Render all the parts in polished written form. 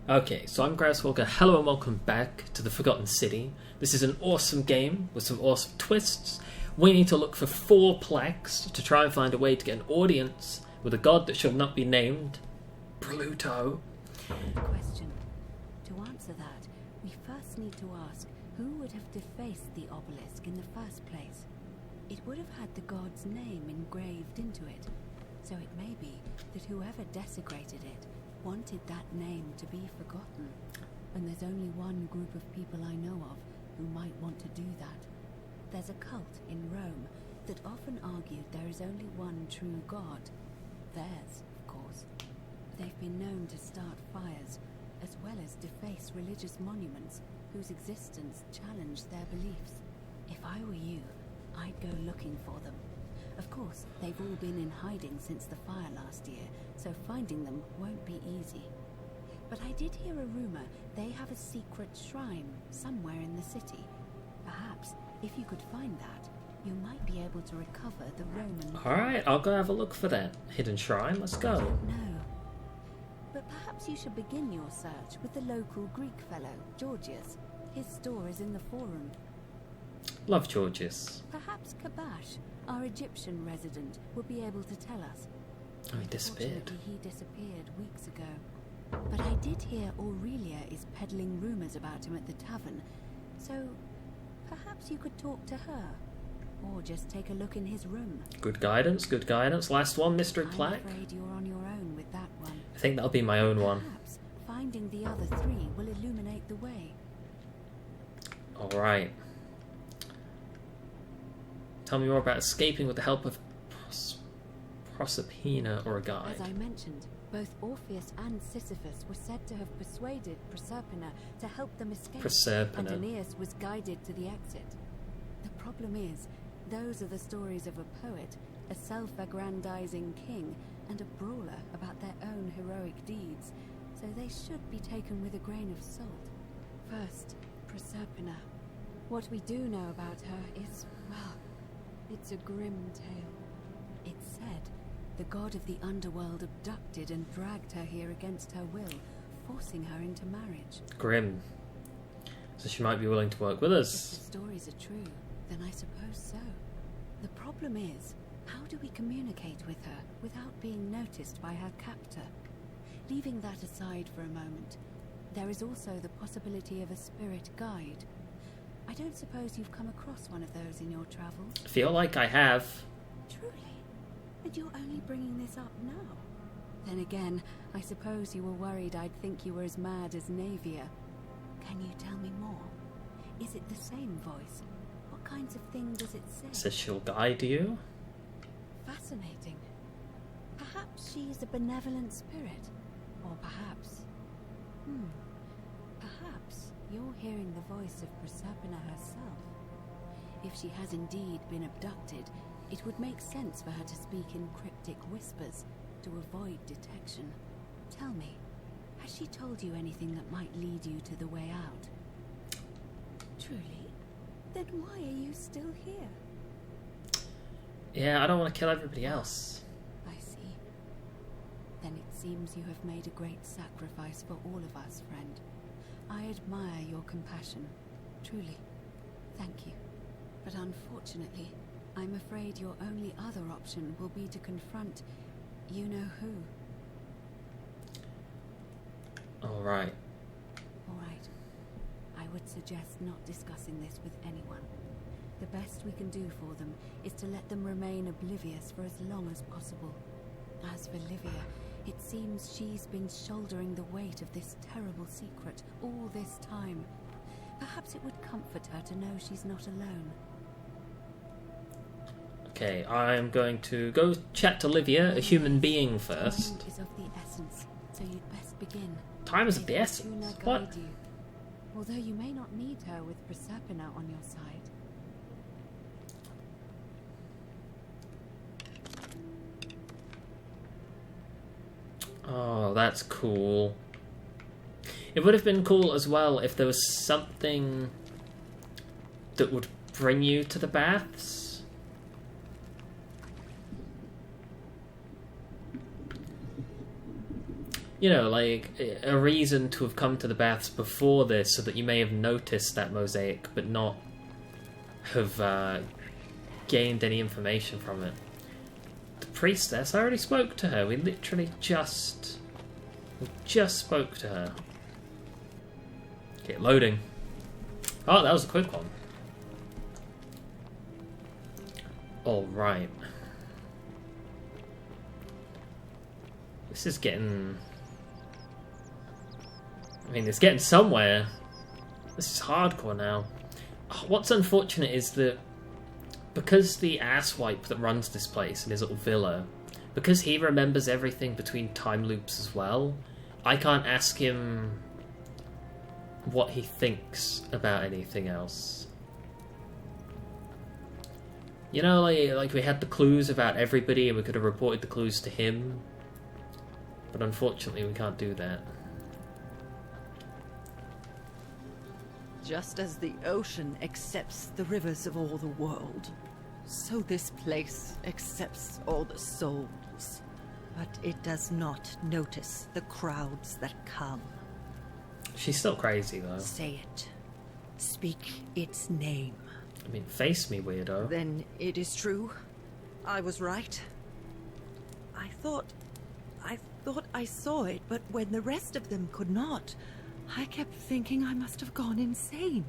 Okay, so I'm Grasswalker. Hello and welcome back to the Forgotten City. This is an awesome game with some awesome twists. We need to look for 4 plaques to try and find a way to get an audience with a god that shall not be named, Pluto. Question. To answer that, we first need to ask who would have defaced the obelisk in the first place. It would have had the god's name engraved into it, so it may be that whoever desecrated it wanted that name to be forgotten. And there's only one group of people I know of who might want to do that. There's a cult in Rome that often argued there is only one true god. Theirs, of course. They've been known to start fires, as well as deface religious monuments whose existence challenged their beliefs. If I were you, I'd go looking for them. Of course, they've all been in hiding since the fire last year, so finding them won't be easy. But I did hear a rumor they have a secret shrine somewhere in the city. Perhaps, if you could find that, you might be able to recover the Roman... Alright, I'll go have a look for that hidden shrine. Let's go. No. But perhaps you should begin your search with the local Greek fellow, Georgius. His store is in the forum. Love Georgius. Perhaps Kabash, our Egyptian resident, will be able to tell us. Oh, he disappeared. Unfortunately, he disappeared weeks ago. But I did hear Aurelia is peddling rumors about him at the tavern, so perhaps you could talk to her, or just take a look in his room. Good guidance, good guidance. Last one, mystery plaque. I'm afraid you're on your own with that one. I think that'll be my own one. Perhaps finding the other 3 will illuminate the way. Alright. Tell me more about escaping with the help of Proserpina or a guide. As I mentioned, both Orpheus and Sisyphus were said to have persuaded Proserpina to help them escape, and Aeneas was guided to the exit. The problem is, those are the stories of a poet, a self-aggrandizing king, and a brawler about their own heroic deeds, so they should be taken with a grain of salt. First, Proserpina. What we do know about her is, well, it's a grim tale. It's said the god of the Underworld abducted and dragged her here against her will, forcing her into marriage. Grim. So she might be willing to work with us. If the stories are true, then I suppose so. The problem is, how do we communicate with her without being noticed by her captor? Leaving that aside for a moment, there is also the possibility of a spirit guide. I don't suppose you've come across one of those in your travels? I feel like I have. Truly? And you're only bringing this up now? Then again, I suppose you were worried I'd think you were as mad as Navia. Can you tell me more? Is it the same voice? What kinds of things does it say? Says she'll guide you. Fascinating. Perhaps she's a benevolent spirit. Or perhaps... Perhaps you're hearing the voice of Proserpina herself. If she has indeed been abducted, it would make sense for her to speak in cryptic whispers to avoid detection. Tell me, has she told you anything that might lead you to the way out? Truly? Then why are you still here? Yeah, I don't want to kill everybody else. I see. Then it seems you have made a great sacrifice for all of us, friend. I admire your compassion. Truly. Thank you. But unfortunately, I'm afraid your only other option will be to confront you-know-who. Alright. Alright. I would suggest not discussing this with anyone. The best we can do for them is to let them remain oblivious for as long as possible. As for Livia, it seems she's been shouldering the weight of this terrible secret all this time. Perhaps it would comfort her to know she's not alone. Okay, I'm going to go chat to Livia, a human being, first. Time is of the essence, so you'd best begin. Time is of the May essence? Fortuna What? guide you. Although you may not need her with Proserpina on your side. Oh, that's cool. It would have been cool as well if there was something that would bring you to the baths. you know, like a reason to have come to the baths before this, so that you may have noticed that mosaic, but not have gained any information from it. The priestess, I already spoke to her. We literally just spoke to her. Okay, loading. Oh, that was a quick one. Alright. This is getting... I mean, it's getting somewhere. This is hardcore now. What's unfortunate is that because the asswipe that runs this place in his little villa, because he remembers everything between time loops as well, I can't ask him what he thinks about anything else. You know, like we had the clues about everybody and we could have reported the clues to him, but unfortunately we can't do that. Just as the ocean accepts the rivers of all the world, so this place accepts all the souls. But it does not notice the crowds that come. She's still crazy, though. Say it. Speak its name. I mean, face me, weirdo. Then it is true. I was right. I thought I saw it, but when the rest of them could not, I kept thinking I must have gone insane.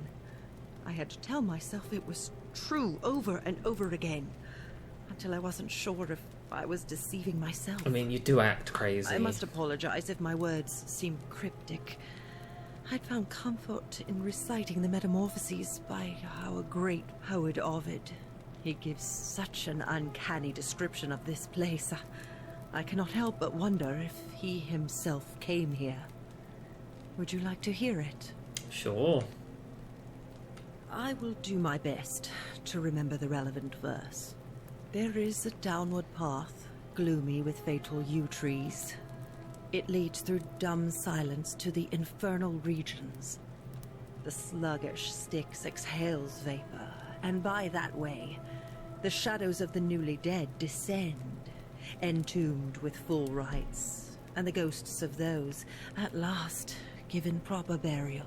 I had to tell myself it was true over and over again, until I wasn't sure if I was deceiving myself. I mean, you do act crazy. I must apologize if my words seem cryptic. I'd found comfort in reciting the Metamorphoses by our great poet Ovid. He gives such an uncanny description of this place. I cannot help but wonder if he himself came here. Would you like to hear it? Sure. I will do my best to remember the relevant verse. There is a downward path, gloomy with fatal yew trees. It leads through dumb silence to the infernal regions. The sluggish Styx exhales vapor, and by that way, the shadows of the newly dead descend, entombed with full rites, and the ghosts of those, at last, given proper burial.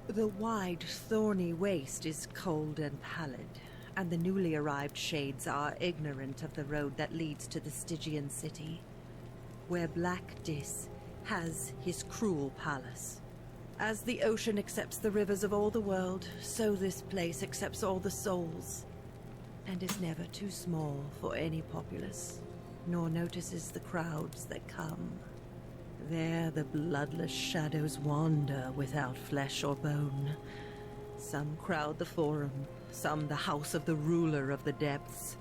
The wide, thorny waste is cold and pallid, and the newly arrived shades are ignorant of the road that leads to the Stygian city, where Black Dis has his cruel palace. As the ocean accepts the rivers of all the world, so this place accepts all the souls, and is never too small for any populace, nor notices the crowds that come. There the bloodless shadows wander without flesh or bone. Some crowd the forum, some the house of the ruler of the depths.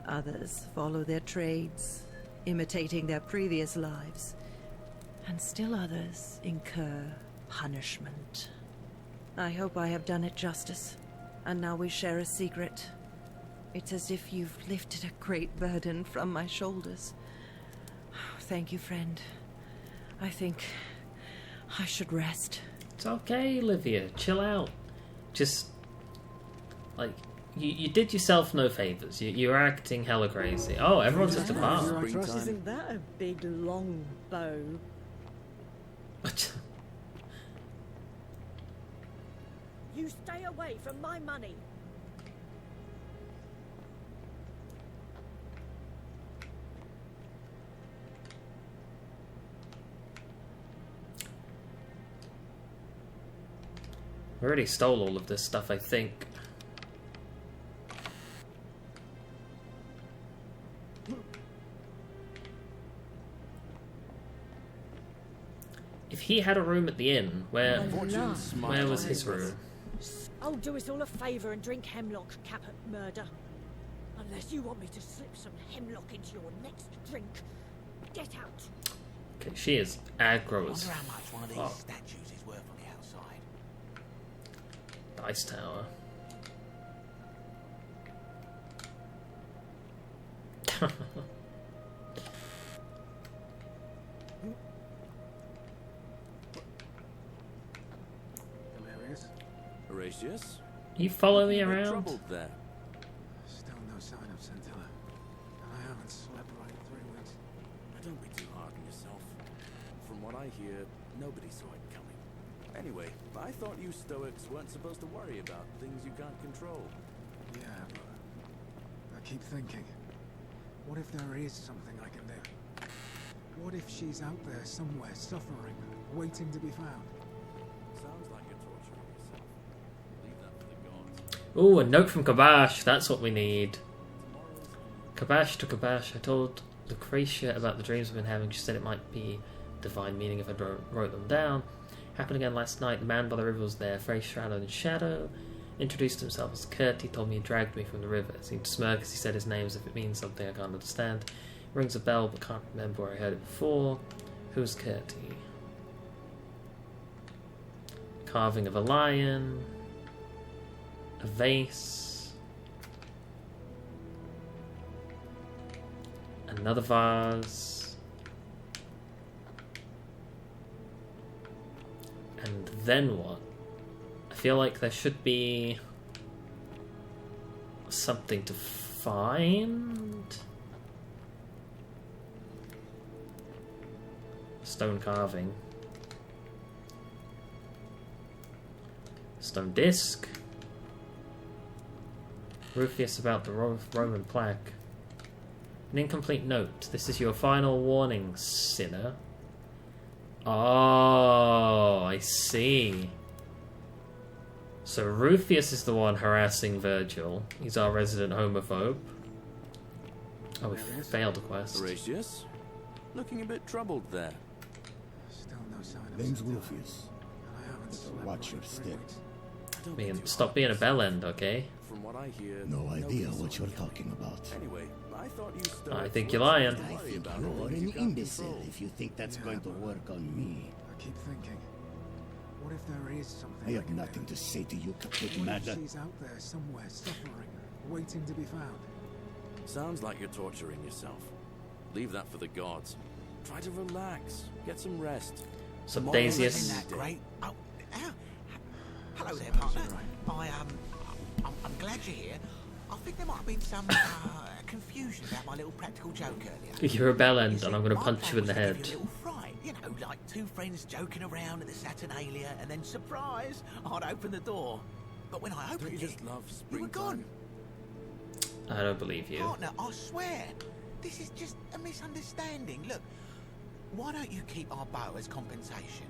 Others follow their trades, imitating their previous lives. And still others incur punishment. I hope I have done it justice, and now we share a secret. It's as if you've lifted a great burden from my shoulders. Thank you, friend. I think I should rest. It's okay, Olivia. Chill out. Just, like, you did yourself no favours. You're acting hella crazy. Oh, everyone's at the bar. Isn't that a big, long bow? You stay away from my money. We already stole all of this stuff, I think. If he had a room at the inn, where was his room? I'll do us all a favour and drink hemlock, Caput Murder. Unless you want me to slip some hemlock into your next drink. Get out. Okay, she is aggro as Wonder how much one of these fuck. statues is worth on the outside. Dice tower. Hilarious. Horatius? You follow me Looking a bit around? troubled there. Still no sign of Centilla. And I haven't slept right in 3 weeks. Don't be too hard on yourself. hear nobody saw it coming. Anyway, I thought you Stoics weren't supposed to worry about things you can't control. Yeah, but I keep thinking, what if there is something I can do? What if she's out there somewhere suffering, waiting to be found? Sounds like you're torturing yourself. Leave that for the gods. Ooh, a note from Kabash. That's what we need. Kabash to Kabash. I told Lucretia about the dreams I've been having. She said it might be divine meaning if I wrote them down. Happened again last night. The man by the river was there, face shrouded in shadow. Introduced himself as Kurt. He told me he dragged me from the river. Seemed to smirk as he said his name as if it means something I can't understand. Rings a bell, but can't remember where I heard it before. Who's Curty? Carving of a lion. A vase. Another vase. And then what? I feel like there should be something to find. Stone carving. Stone disc. Rufius about the Roman plaque. An incomplete note. This is your final warning, sinner. Oh, I see. So Rufius is the one harassing Virgil. He's our resident homophobe. Oh, we failed a quest. Horatius? Looking a bit troubled there. Still no sign of Name's Satella. Rufus. And I haven't slept Watch your like 3 step. weeks. I don't Man, think you stop are. being a bellend, okay? From what I hear, No nobody idea saw what it you're coming. talking about. Anyway, I thought you I Stoics think you're weren't lying. supposed to I worry think about you're things an you can't imbecile control. if you think that's Yeah, going to but- work on me. I keep thinking, what if there is something I have can nothing do? to say to you, Captain What if Mada. she's out there somewhere suffering, waiting to be found? Sounds like you're torturing yourself. Leave that for the gods. Try to relax. Get some rest. Some Tomorrow Daisius. is Isn't that great? Oh, hello there, Suppose partner. you're right. I'm glad you're here. I think there might have been some confusion about my little practical joke earlier. You're a bellend, You see, and I'm going to my punch plan you in was the to give head. you a little fright, you know, like two friends joking around at the Saturnalia, and then surprise, I'd open the door. But when I Don't opened you it, just love you were springtime? gone. I don't believe you. Partner, I swear, this is just a misunderstanding. Look, why don't you keep our bow as compensation?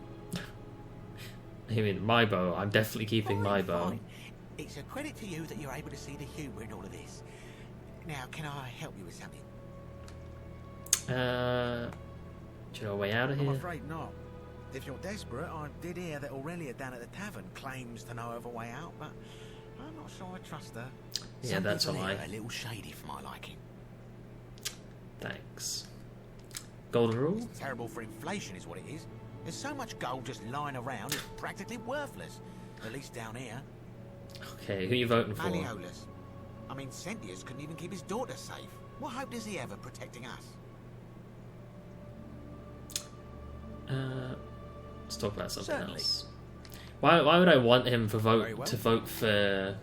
I mean, my bow. I'm definitely keeping my Fine, bow. fine. It's a credit to you that you're able to see the humour in all of this. Now, can I help you with something? Do you know a way out of I'm here? afraid not. If you're desperate, I did hear that Aurelia down at the tavern claims to know of a way out, but I'm not sure I trust her. Yeah, Some that's a people here lie. are a little shady for my liking. Thanks. Golden rule? It's terrible for inflation is what it is. There's so much gold just lying around, it's practically worthless. At least down here. Okay, who you voting for? Malleolus. I mean, Sentius couldn't even keep his daughter safe. What hope does he have of protecting us? Let's talk about something Certainly. else. Why would I want him to vote Very well. for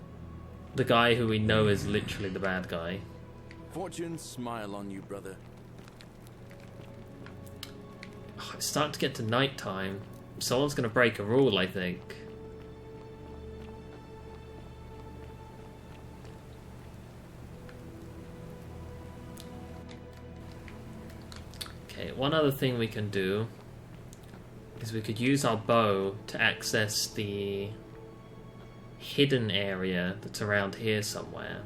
the guy who we know is literally the bad guy? Fortune smile on you, brother. Oh, it's starting to get to night time. Someone's gonna break a rule, I think. Okay, one other thing we can do is we could use our bow to access the hidden area that's around here somewhere.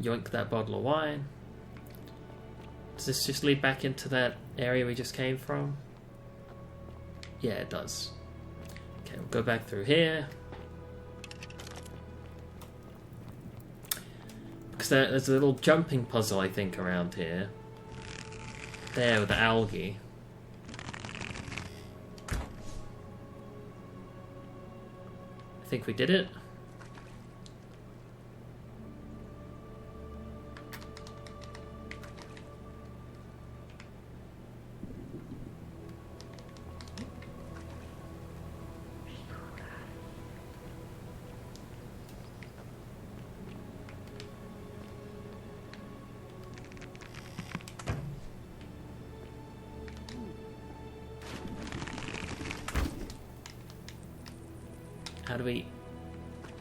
Yoink that bottle of wine. Does this just lead back into that area we just came from? Yeah, it does. Okay, we'll go back through here. Because there's a little jumping puzzle, I think, around here. There, with the algae. I think we did it. How do we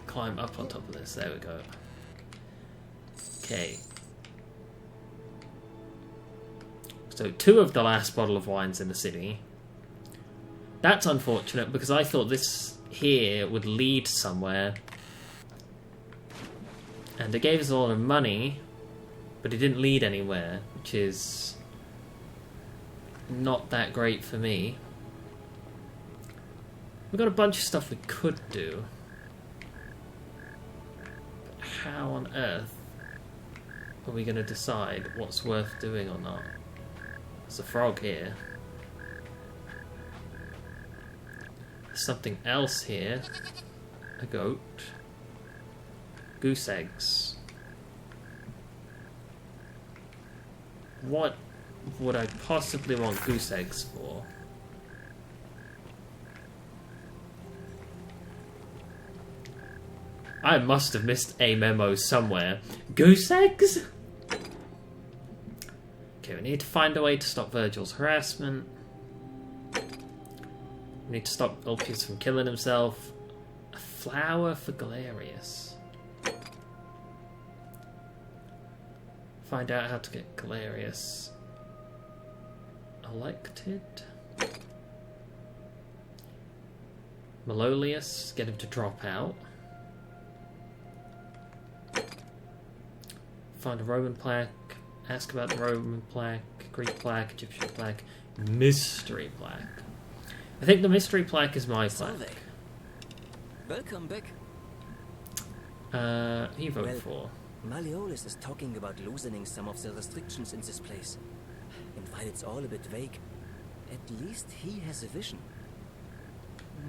climb up on top of this? There we go. Okay. So 2 of the last bottle of wine's in the city. That's unfortunate because I thought this here would lead somewhere. And it gave us a lot of money, but it didn't lead anywhere, which is not that great for me. We've got a bunch of stuff we could do. But how on earth are we going to decide what's worth doing or not? There's a frog here. There's something else here. A goat. Goose eggs. What would I possibly want goose eggs for? I must have missed a memo somewhere. Goose eggs? Okay, we need to find a way to stop Virgil's harassment. We need to stop Ulpius from killing himself. A flower for Galerius. Find out how to get Galerius elected. Malolius, get him to drop out. Find a Roman plaque. Ask about the Roman plaque, Greek plaque, Egyptian plaque, mystery plaque. I think the mystery plaque is my plaque. Welcome back. He voted for. Malleolus is talking about loosening some of the restrictions in this place. And while it's all a bit vague, at least he has a vision.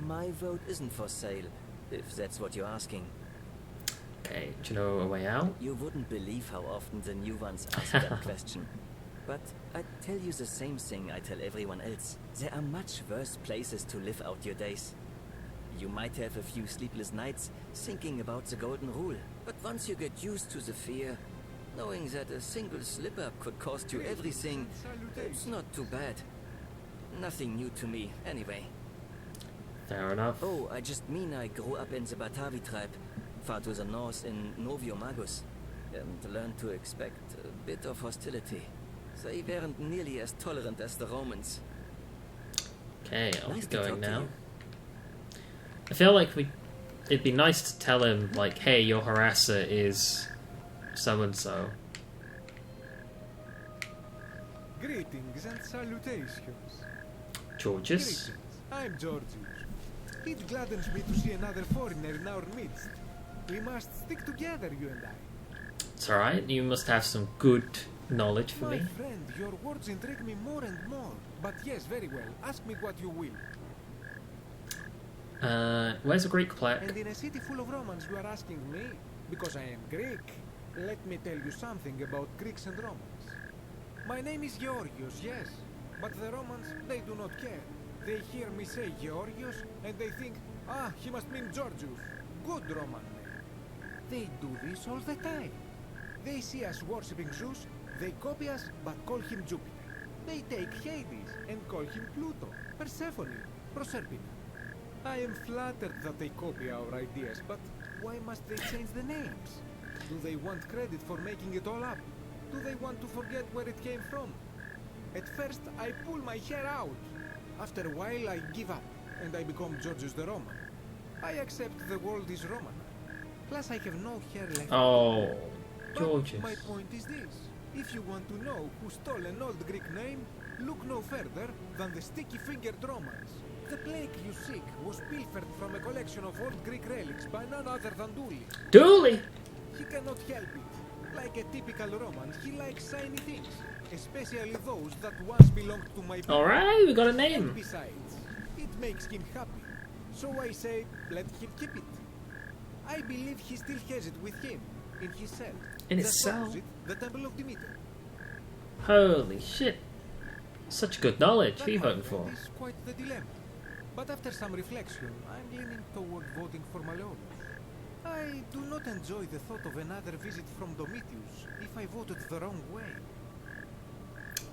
My vote isn't for sale, if that's what you're asking. Okay, do you know a way out? You wouldn't believe how often the new ones ask that question. But I tell you the same thing I tell everyone else. There are much worse places to live out your days. You might have a few sleepless nights thinking about the golden rule, but once you get used to the fear, knowing that a single slip-up could cost you everything, it's not too bad. Nothing new to me, anyway. Fair enough. Oh, I just mean I grew up in the Batavi tribe, far to the north in Novio Magus, and learned to expect a bit of hostility. They weren't nearly as tolerant as the Romans. Okay, I'll Nice be to going talk to now. you. I feel like it'd be nice to tell him, like, hey, your harasser is so-and-so. Greetings and salutations. Georges? Greetings. I'm Georgius. It gladdens me to see another foreigner in our midst. We must stick together, you and I. It's alright, you must have some good knowledge for My me. friend, your words intrigue me more and more. But yes, very well. Ask me what you will. Where's the Greek plaque? And in a city full of Romans, you are asking me? Because I am Greek. Let me tell you something about Greeks and Romans. My name is Georgios, yes. But the Romans, they do not care. They hear me say Georgios, and they think, ah, he must mean Georgius. Good Roman name. They do this all the time. They see us worshipping Zeus, they copy us, but call him Jupiter. They take Hades and call him Pluto, Persephone, Proserpina. I am flattered that they copy our ideas, but why must they change the names? Do they want credit for making it all up? Do they want to forget where it came from? At first, I pull my hair out. After a while, I give up, and I become Georgius the Roman. I accept the world is Roman. Plus, I have no hair left. Oh, But Georges. my point is this. If you want to know who stole an old Greek name, look no further than the sticky-fingered Romans. The plague you seek was pilfered from a collection of old Greek relics by none other than Dooley. Dooley! He cannot help it. Like a typical Roman, he likes shiny things, especially those that once belonged to my people. Alright, we got a And name. besides, it makes him happy. So I say, let him keep it. I believe he still has it with him, in his cell. In his Just cell? opposite the Temple of Demeter. Holy shit. Such good knowledge. That, Who you my voting friend, for? is quite the dilemma. But after some reflection, I'm leaning toward voting for Malleolus. I do not enjoy the thought of another visit from Domitius if I voted the wrong way.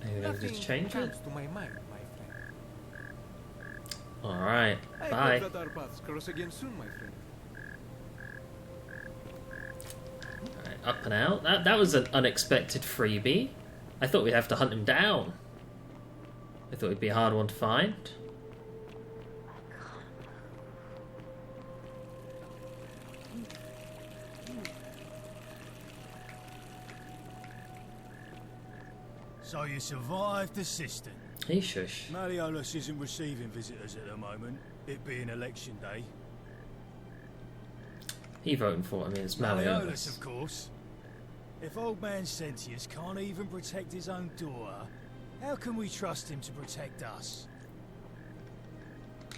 Are you going to Nothing just change it? comes to my mind, my friend. Alright, I bye. hope that our paths cross again soon, my friend. Alright, up and out. That was an unexpected freebie. I thought we'd have to hunt him down. I thought he'd be a hard one to find. So you survived the cistern. Hey, shush. Malleolus isn't receiving visitors at the moment, it being election day. He voting for it. I mean, it's Malleolus, Malleolus. of course. If old man Sentius can't even protect his own daughter, how can we trust him to protect us?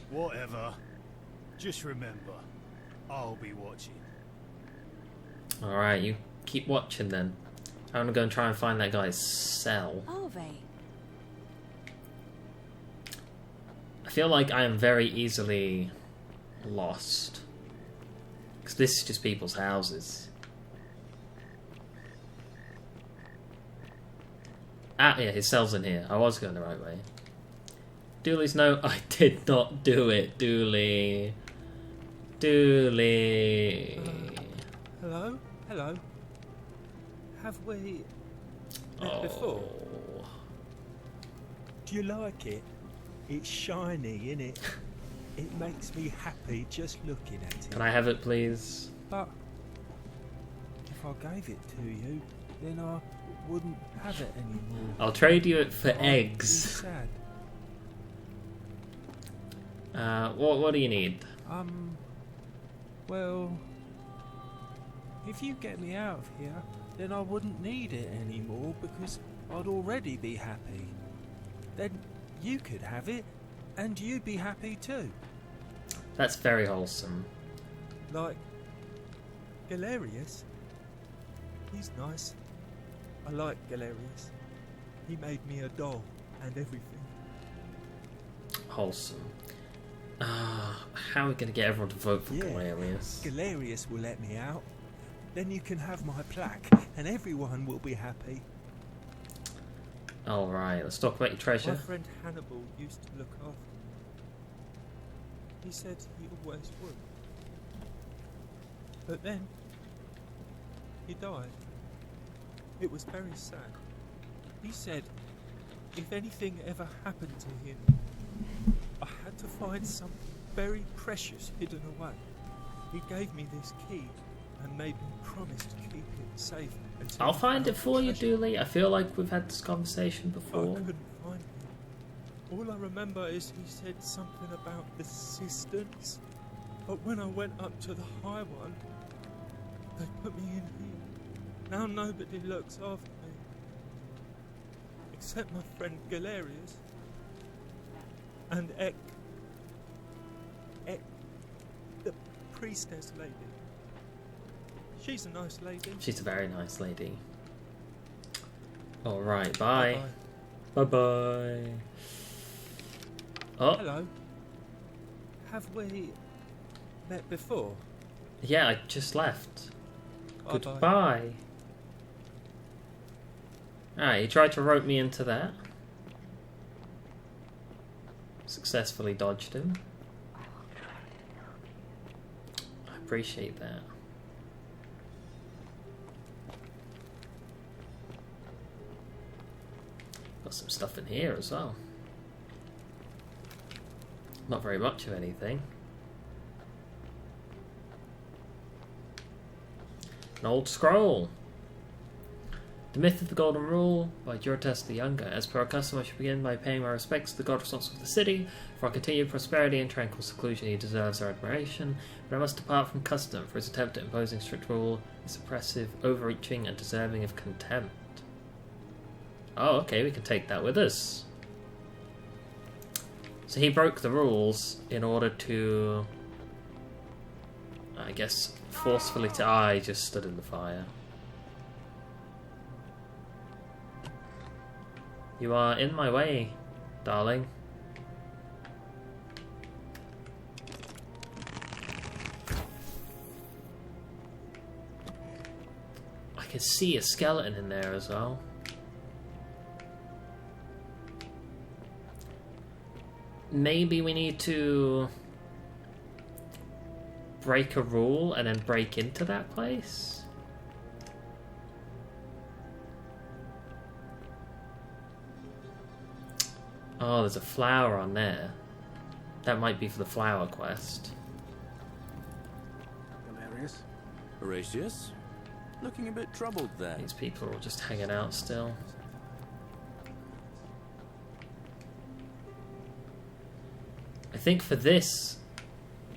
Whatever. Just remember, I'll be watching. Alright, you keep watching then. I'm gonna go and try and find that guy's cell. Are they? I feel like I am very easily lost. Because this is just people's houses. Ah, yeah, his cell's in here. I was going the right way. Dooley's no... I did not do it, Dooley. Dooley. Hello? Hello? Have we met before? Do you like it? It's shiny, innit? It makes me happy just looking at it. Can I have it, please? But if I gave it to you, then I wouldn't have it anymore. I'll trade you it for I'd be eggs. sad. What do you need? Well, if you get me out of here, then I wouldn't need it anymore because I'd already be happy. Then you could have it, and you'd be happy too. That's very wholesome. Like Galerius. He's nice. I like Galerius. He made me a doll and everything. Wholesome. How are we going to get everyone to vote for Galerius? Galerius will let me out. Then you can have my plaque, and everyone will be happy. Alright, let's talk about your treasure. My friend Hannibal used to look after me. He said he always would. But then, he died. It was very sad. He said, if anything ever happened to him, I had to find something very precious hidden away. He gave me this key and made me promise to keep it safe until I'll find it for you, Dooley. I feel like we've had this conversation I before. couldn't find him. All I remember is he said something about the cisterns, but when I went up to the high one, they put me in here. Now nobody looks after me, except my friend Galerius and Ek, the priestess lady. She's a nice lady. She's a very nice lady. Alright, bye. Bye-bye. Oh. Hello. Have we met before? Yeah, I just left. Bye-bye. Goodbye. Alright, you tried to rope me into that. Successfully dodged him. I appreciate that. Got some stuff in here as well. Not very much of anything. An old scroll. The Myth of the Golden Rule by Jortas the Younger. As per our custom, I should begin by paying my respects to the god responsible for the city. For our continued prosperity and tranquil seclusion, he deserves our admiration. But I must depart from custom, for his attempt at imposing strict rule is oppressive, overreaching, and deserving of contempt. Oh, okay, we can take that with us. So he broke the rules in order to, I guess, forcefully to... I just stood in the fire. You are in my way, darling. I can see a skeleton in there as well. maybe we need to break a rule and then break into that place? Oh, there's a flower on there. That might be for the flower quest. Hilarious. Horatius? Looking a bit troubled there. These people are all just hanging out still. I think for this,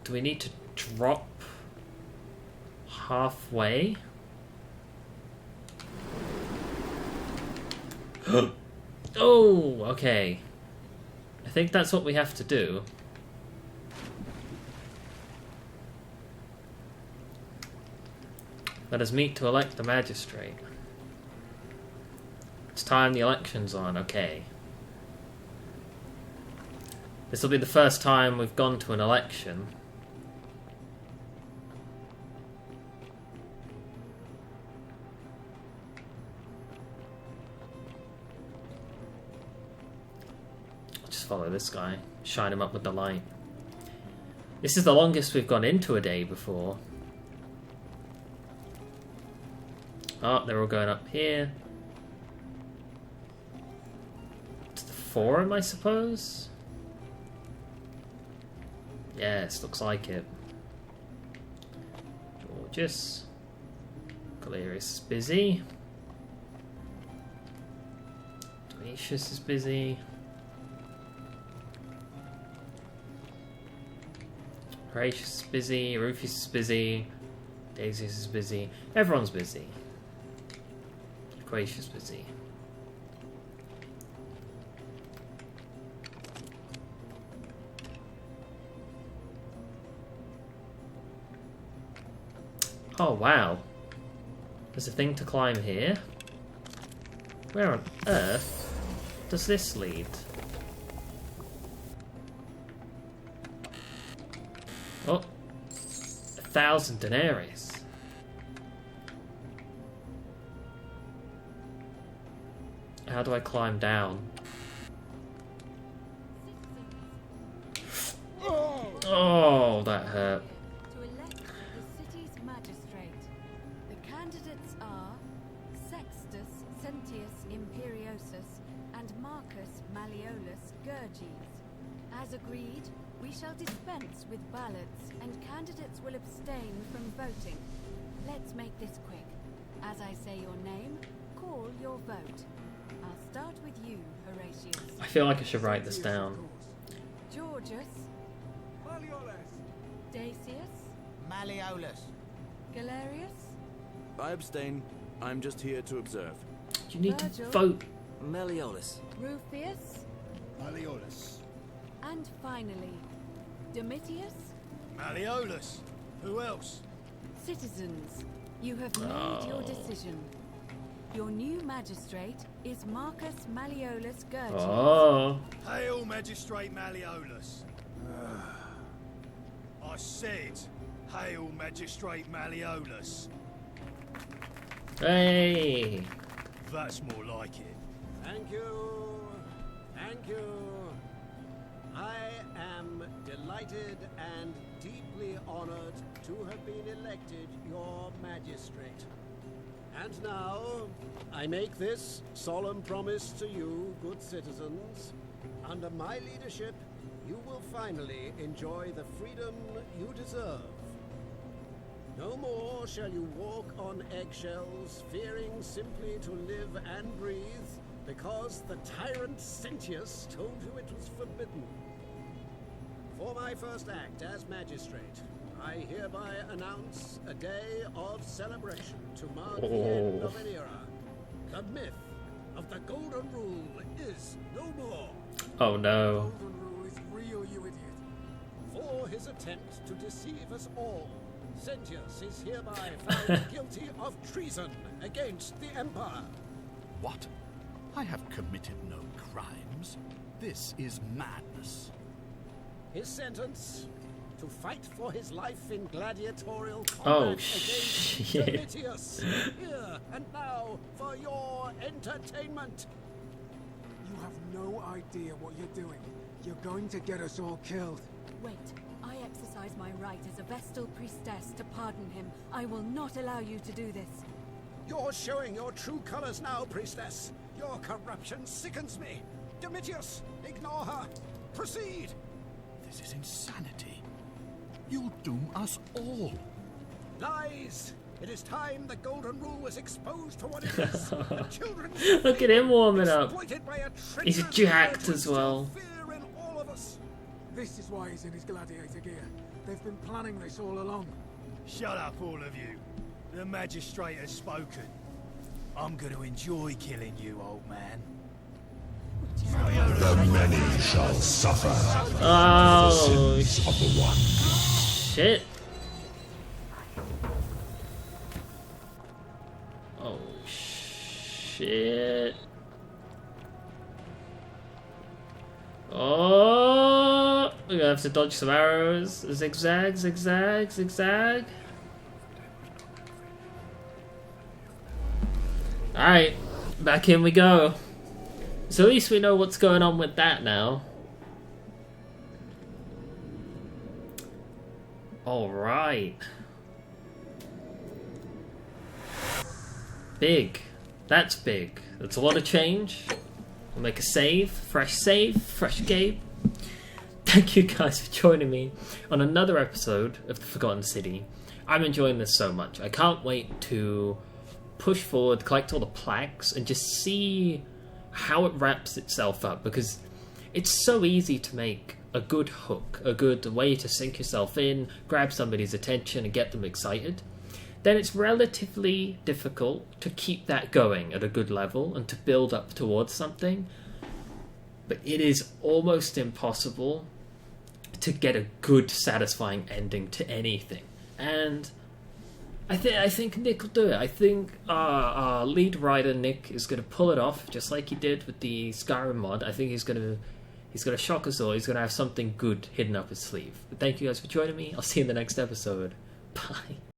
do we need to drop halfway? Oh, okay. I think that's what we have to do. Let us meet to elect the magistrate. It's time the election's on, okay. This will be the first time we've gone to an election. I'll just follow this guy, shine him up with the light. This is the longest we've gone into a day before. Oh, they're all going up here. To the forum, I suppose? Yes, looks like it. Gorgeous. Galerius is busy. Domitius is busy. Horatius is busy. Rufus is busy. Daisius is busy. Everyone's busy. Aquatius is busy. Oh wow. There's a thing to climb here. Where on earth does this lead? Oh, 1,000 denarii. How do I climb down? Oh, that hurt. To elect the city's magistrate. The candidates are Sextus Sentius Imperiosus and Marcus Malleolus Gurges. As agreed, we shall dispense with ballots and candidates will abstain from voting. Let's make this quick. As I say your name, call your vote. I'll start with you, Horatius. I feel like I should write this down. Georgius. Malleolus. Dacius. Malleolus. Galerius. I abstain. I'm just here to observe. You need to Virgil. vote. Malleolus. Rufius. Malleolus. And finally, Domitius. Malleolus. Who else? Citizens, you have made your decision. Your new magistrate is Marcus Malleolus Gurges. Oh. Hail, Magistrate Malleolus. I said, hail, Magistrate Malleolus. Hey. That's more like it. Thank you. Thank you. I am delighted and deeply honored to have been elected your magistrate. And now, I make this solemn promise to you, good citizens. Under my leadership, you will finally enjoy the freedom you deserve. No more shall you walk on eggshells, fearing simply to live and breathe, because the tyrant Sentius told you it was forbidden. For my first act as magistrate, I hereby announce a day of celebration to mark the end of an era. The myth of the Golden Rule is no more. Oh no. The Golden Rule is real, you idiot. For his attempt to deceive us all, Sentius is hereby found guilty of treason against the Empire. What? I have committed no crimes. This is madness. His sentence: to fight for his life in gladiatorial combat against Domitius. Here and now for your entertainment. You have no idea what you're doing. You're going to get us all killed. Wait. I exercise my right as a Vestal priestess to pardon him. I will not allow you to do this. You're showing your true colors now, priestess. Your corruption sickens me. Domitius, ignore her. Proceed. This is insanity. You'll doom us all. Lies. It is time the Golden Rule was exposed for what it is. A children's Look at him warming up. exploited by a He's traitorous jacked who as well. instills fear in all of us. This is why he's in his gladiator gear. They've been planning this all along. Shut up, all of you. The magistrate has spoken. I'm going to enjoy killing you, old man. The many shall suffer. Oh, The sins of the one. shit. Oh, shit. Oh, we're gonna have to dodge some arrows. Zigzag, zigzag, zigzag. Alright, back in we go. So at least we know what's going on with that now. Alright. Big. That's big. That's a lot of change. We'll make a save, fresh game. Thank you guys for joining me on another episode of The Forgotten City. I'm enjoying this so much. I can't wait to push forward, collect all the plaques, and just see how it wraps itself up, because it's so easy to make a good hook, a good way to sink yourself in, grab somebody's attention and get them excited. Then it's relatively difficult to keep that going at a good level and to build up towards something. But it is almost impossible to get a good, satisfying ending to anything. And I think Nick will do it. I think our lead writer, Nick, is going to pull it off, just like he did with the Skyrim mod. I think he's going to shock us all. He's going to have something good hidden up his sleeve. But thank you guys for joining me. I'll see you in the next episode. Bye.